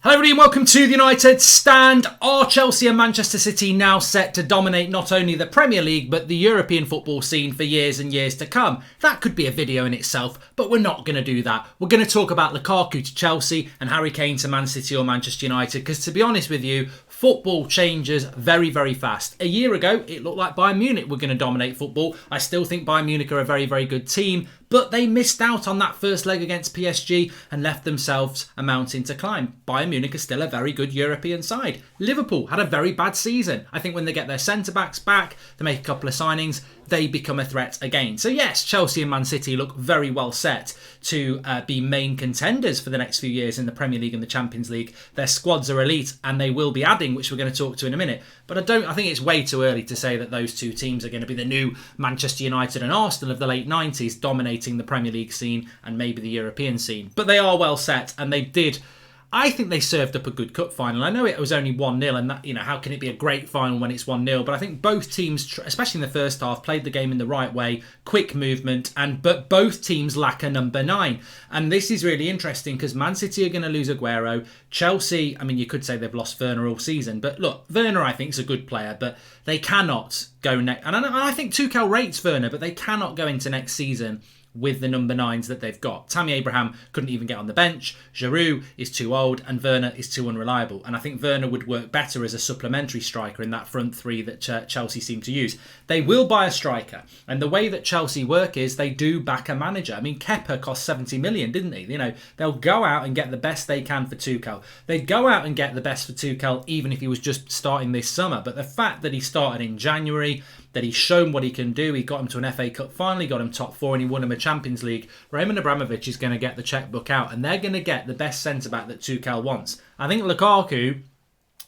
Hello everybody and welcome to the United Stand. Are Chelsea and Manchester City now set to dominate not only the Premier League but the European football scene for years and years to come? That could be a video in itself, but we're not going to do that. We're going to talk about Lukaku to Chelsea and Harry Kane to Man City or Manchester United, because to be honest with you, football changes very, very fast. A year ago, it looked like Bayern Munich were going to dominate football. I still think Bayern Munich are a very, very good team, but they missed out on that first leg against PSG and left themselves a mountain to climb. Bayern Munich is still a very good European side. Liverpool had a very bad season. I think when they get their centre-backs back, they make a couple of signings, they become a threat again. So yes, Chelsea and Man City look very well set to be main contenders for the next few years in the Premier League and the Champions League. Their squads are elite and they will be adding, which we're going to talk to in a minute. But I think it's way too early to say that those two teams are going to be the new Manchester United and Arsenal of the late 90s, dominating the Premier League scene and maybe the European scene. But they are well set, and they did. I think they served up a good cup final. I know it was only 1-0, and that, how can it be a great final when it's 1-0? But I think both teams, especially in the first half, played the game in the right way, quick movement, but both teams lack a number 9. And this is really interesting because Man City are going to lose Aguero. Chelsea, you could say they've lost Werner all season, but look, Werner I think is a good player, but they cannot go next. And I think Tuchel rates Werner, but they cannot go into next season with the number 9s that they've got. Tammy Abraham couldn't even get on the bench. Giroud is too old and Werner is too unreliable. And I think Werner would work better as a supplementary striker in that front three that Chelsea seem to use. They will buy a striker. And the way that Chelsea work is they do back a manager. Kepa cost 70 million, didn't he? They'll go out and get the best they can for Tuchel. They'd go out and get the best for Tuchel even if he was just starting this summer. But the fact that he started in January, that he's shown what he can do. He got him to an FA Cup final, he got him top 4 and he won him a Champions League. Roman Abramovich is going to get the checkbook out and they're going to get the best centre-back that Tuchel wants. I think Lukaku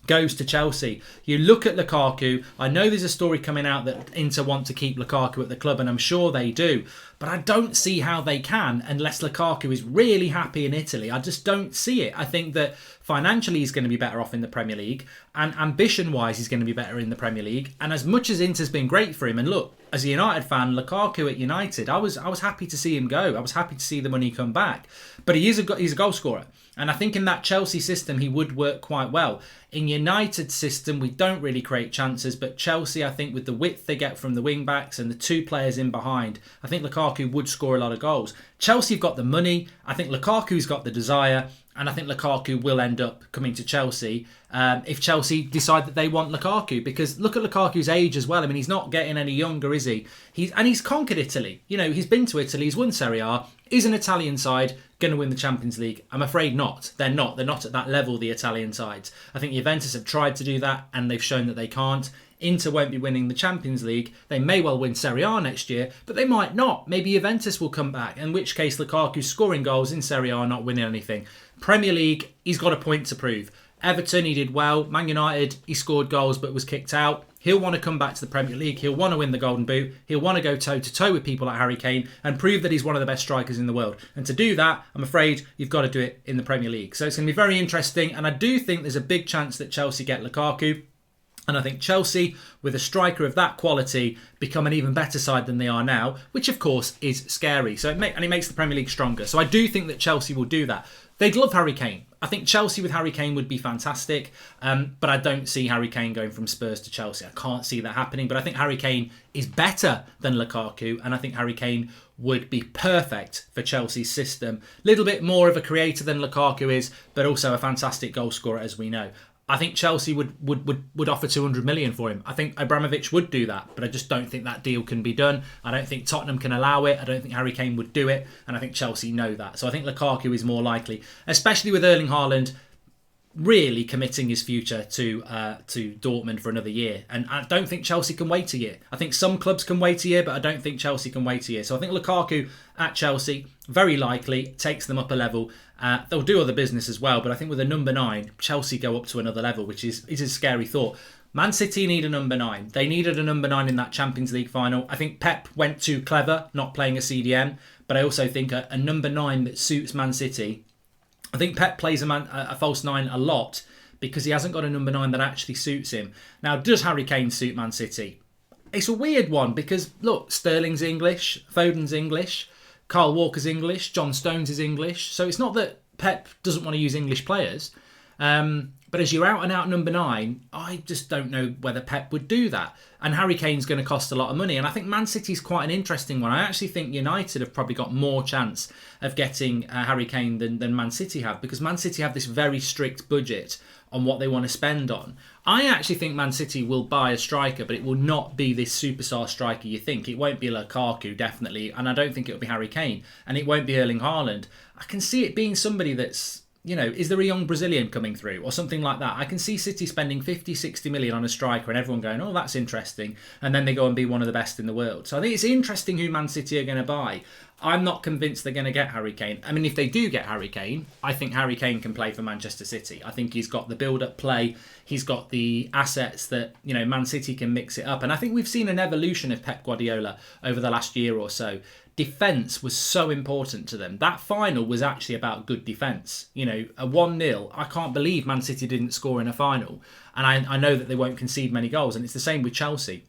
goes to Chelsea. You look at Lukaku, I know there's a story coming out that Inter want to keep Lukaku at the club and I'm sure they do, but I don't see how they can unless Lukaku is really happy in Italy. I just don't see it. I think that financially he's going to be better off in the Premier League and ambition-wise he's going to be better in the Premier League, and as much as Inter's been great for him, and look, as a United fan, Lukaku at United, I was happy to see him go. I was happy to see the money come back, but he's a goal scorer. And I think in that Chelsea system, he would work quite well. In United's system, we don't really create chances, but Chelsea, I think with the width they get from the wing-backs and the two players in behind, I think Lukaku would score a lot of goals. Chelsea have got the money. I think Lukaku's got the desire. And I think Lukaku will end up coming to Chelsea if Chelsea decide that they want Lukaku. Because look at Lukaku's age as well. He's not getting any younger, is he? He's conquered Italy. He's been to Italy. He's won Serie A. Is an Italian side going to win the Champions League? I'm afraid not. They're not. They're not at that level, the Italian sides. I think Juventus have tried to do that and they've shown that they can't. Inter won't be winning the Champions League. They may well win Serie A next year, but they might not. Maybe Juventus will come back, in which case Lukaku's scoring goals in Serie A, not winning anything. Premier League, he's got a point to prove. Everton, he did well. Man United, he scored goals but was kicked out. He'll want to come back to the Premier League. He'll want to win the Golden Boot. He'll want to go toe-to-toe with people like Harry Kane and prove that he's one of the best strikers in the world. And to do that, I'm afraid you've got to do it in the Premier League. So it's going to be very interesting. And I do think there's a big chance that Chelsea get Lukaku. And I think Chelsea, with a striker of that quality, become an even better side than they are now, which of course is scary. So it makes the Premier League stronger. So I do think that Chelsea will do that. They'd love Harry Kane. I think Chelsea with Harry Kane would be fantastic, but I don't see Harry Kane going from Spurs to Chelsea. I can't see that happening, but I think Harry Kane is better than Lukaku, and I think Harry Kane would be perfect for Chelsea's system. Little bit more of a creator than Lukaku is, but also a fantastic goal scorer, as we know. I think Chelsea would offer 200 million for him. I think Abramovich would do that, but I just don't think that deal can be done. I don't think Tottenham can allow it. I don't think Harry Kane would do it, and I think Chelsea know that. So I think Lukaku is more likely, especially with Erling Haaland really committing his future to Dortmund for another year. And I don't think Chelsea can wait a year. I think some clubs can wait a year, but I don't think Chelsea can wait a year. So I think Lukaku at Chelsea, very likely, takes them up a level. They'll do other business as well, but I think with a number 9, Chelsea go up to another level, which is a scary thought. Man City need a number 9. They needed a number 9 in that Champions League final. I think Pep went too clever not playing a CDM, but I also think a number 9 that suits Man City. I think Pep plays a false 9 a lot because he hasn't got a number 9 that actually suits him. Now, does Harry Kane suit Man City? It's a weird one because, look, Sterling's English, Foden's English, Kyle Walker's English, John Stones is English. So it's not that Pep doesn't want to use English players. But as your out-and-out number 9, I just don't know whether Pep would do that. And Harry Kane's going to cost a lot of money. And I think Man City's quite an interesting one. I actually think United have probably got more chance of getting Harry Kane than Man City have, because Man City have this very strict budget on what they want to spend on. I actually think Man City will buy a striker, but it will not be this superstar striker you think. It won't be Lukaku, definitely, and I don't think it'll be Harry Kane, and it won't be Erling Haaland. I can see it being somebody that's, is there a young Brazilian coming through or something like that? I can see City spending 50, 60 million on a striker and everyone going, oh, that's interesting. And then they go and be one of the best in the world. So I think it's interesting who Man City are going to buy. I'm not convinced they're going to get Harry Kane. I mean, if they do get Harry Kane, I think Harry Kane can play for Manchester City. I think he's got the build-up play. He's got the assets that, Man City can mix it up. And I think we've seen an evolution of Pep Guardiola over the last year or so. Defence was so important to them. That final was actually about good defence. A 1-0, I can't believe Man City didn't score in a final. And I know that they won't concede many goals. And it's the same with Chelsea.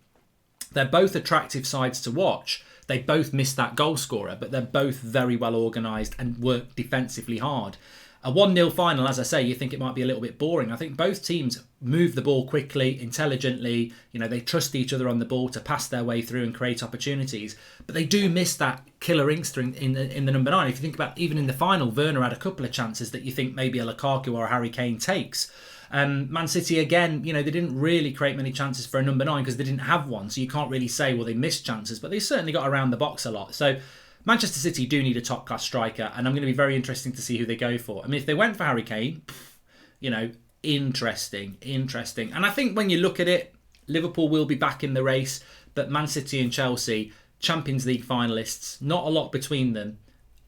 They're both attractive sides to watch. They both missed that goal scorer, but they're both very well organised and work defensively hard. A 1-0 final, as I say, you think it might be a little bit boring. I think both teams move the ball quickly, intelligently. They trust each other on the ball to pass their way through and create opportunities. But they do miss that killer instinct in the number 9. If you think about even in the final, Werner had a couple of chances that you think maybe a Lukaku or a Harry Kane takes. Man City, again, they didn't really create many chances for a number 9 because they didn't have one. So you can't really say, well, they missed chances. But they certainly got around the box a lot. So Manchester City do need a top-class striker, and I'm going to be very interesting to see who they go for. I mean, if they went for Harry Kane, interesting. And I think when you look at it, Liverpool will be back in the race, but Man City and Chelsea, Champions League finalists, not a lot between them.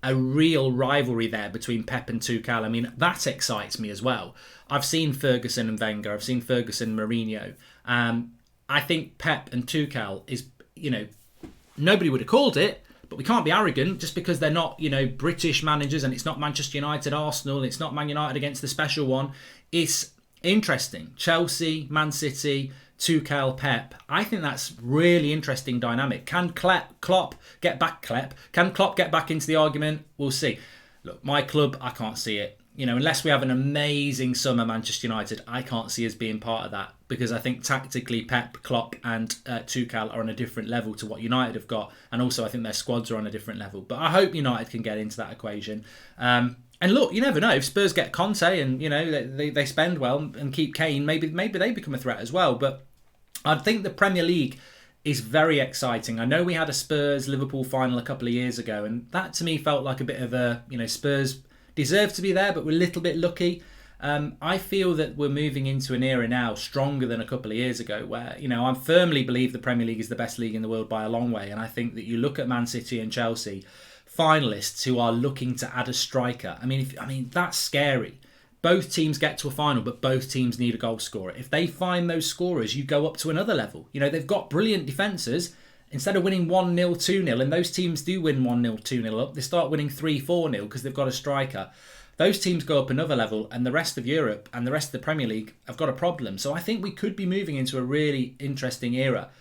A real rivalry there between Pep and Tuchel. I mean, that excites me as well. I've seen Ferguson and Wenger. I've seen Ferguson and Mourinho. I think Pep and Tuchel is, nobody would have called it, but we can't be arrogant just because they're not, British managers, and it's not Manchester United, Arsenal, it's not Man United against the special one. It's interesting. Chelsea, Man City, Tuchel, Pep. I think that's really interesting dynamic. Can Klopp get back into the argument? We'll see. Look, my club, I can't see it. Unless we have an amazing summer, Manchester United, I can't see us being part of that, because I think tactically Pep, Klopp and Tuchel are on a different level to what United have got, and also I think their squads are on a different level. But I hope United can get into that equation. And look, you never know. If Spurs get Conte and they spend well and keep Kane, maybe they become a threat as well. But I think the Premier League is very exciting. I know we had a Spurs-Liverpool final a couple of years ago, and that to me felt like a bit of a, Spurs deserve to be there, but we're a little bit lucky. I feel that we're moving into an era now stronger than a couple of years ago where, I firmly believe the Premier League is the best league in the world by a long way. And I think that you look at Man City and Chelsea, finalists who are looking to add a striker. I mean, that's scary. Both teams get to a final, but both teams need a goal scorer. If they find those scorers, you go up to another level. They've got brilliant defences. Instead of winning 1-0, 2-0, and those teams do win 1-0, 2-0 up, they start winning 3-4-0 because they've got a striker. Those teams go up another level, and the rest of Europe and the rest of the Premier League have got a problem. So I think we could be moving into a really interesting era.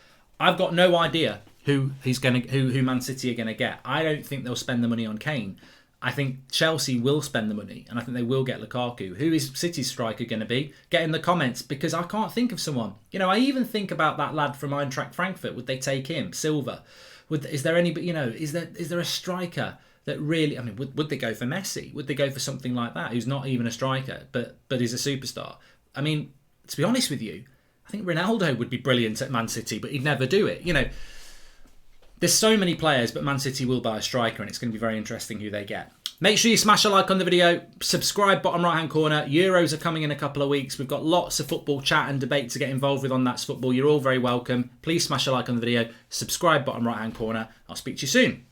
I've got no idea who Man City are going to get. I don't think they'll spend the money on Kane. I think Chelsea will spend the money, and I think they will get Lukaku. Who is City's striker going to be? Get in the comments, because I can't think of someone. I even think about that lad from Eintracht Frankfurt. Would they take him? Silva. Is there any? Is there a striker that really? I mean, would they go for Messi? Would they go for something like that? Who's not even a striker, but is a superstar? I mean, to be honest with you, I think Ronaldo would be brilliant at Man City, but he'd never do it. There's so many players, but Man City will buy a striker, and it's going to be very interesting who they get. Make sure you smash a like on the video, subscribe bottom right hand corner. Euros are coming in a couple of weeks. We've got lots of football chat and debate to get involved with on That's Football. You're all very welcome. Please smash a like on the video, subscribe bottom right hand corner. I'll speak to you soon.